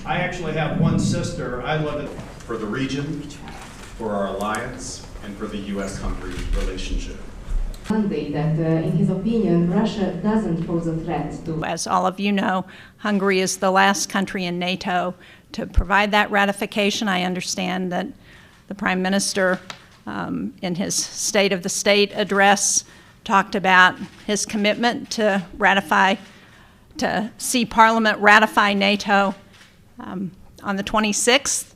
I actually have one sister. I live in... For the region, for our alliance, and for the U.S.-Hungary relationship. Monday that, in his opinion, Russia doesn't pose a threat to... As all of you know, Hungary is the last country in NATO to provide that ratification. I understand that the Prime Minister, in his State of the State address, talked about his commitment to ratify, to see Parliament ratify NATO. On the 26th,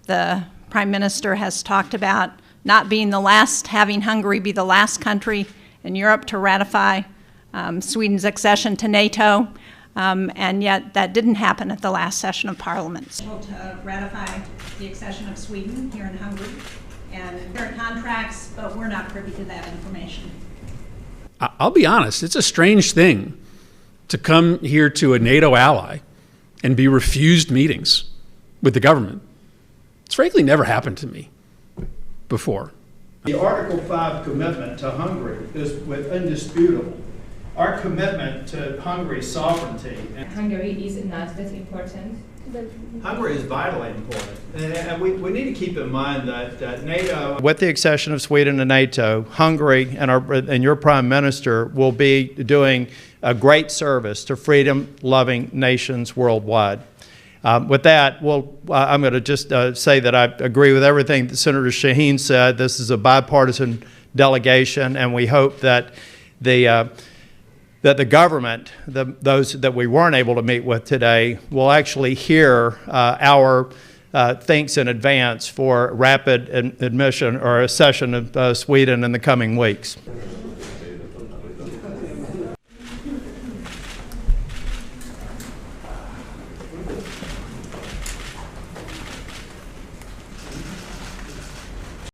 the Prime Minister has talked about not being the last, having Hungary be the last country in Europe to ratify Sweden's accession to NATO, and yet that didn't happen at the last session of Parliament. To ratify the accession of Sweden here in Hungary, and there are contracts, but we're not privy to that information. I'll be honest, it's a strange thing to come here to a NATO ally and be refused meetings with the government. It's frankly never happened to me before. The Article 5 commitment to Hungary is indisputable. Our commitment to Hungary's sovereignty. Hungary is not that important. Hungary is vitally important. And we need to keep in mind that NATO, with the accession of Sweden to NATO, Hungary and your Prime Minister will be doing a great service to freedom-loving nations worldwide. With that, I'm going to just say that I agree with everything that Senator Shaheen said. This is a bipartisan delegation, and we hope that the government, those that we weren't able to meet with today, will actually hear our thanks in advance for rapid admission or accession of Sweden in the coming weeks.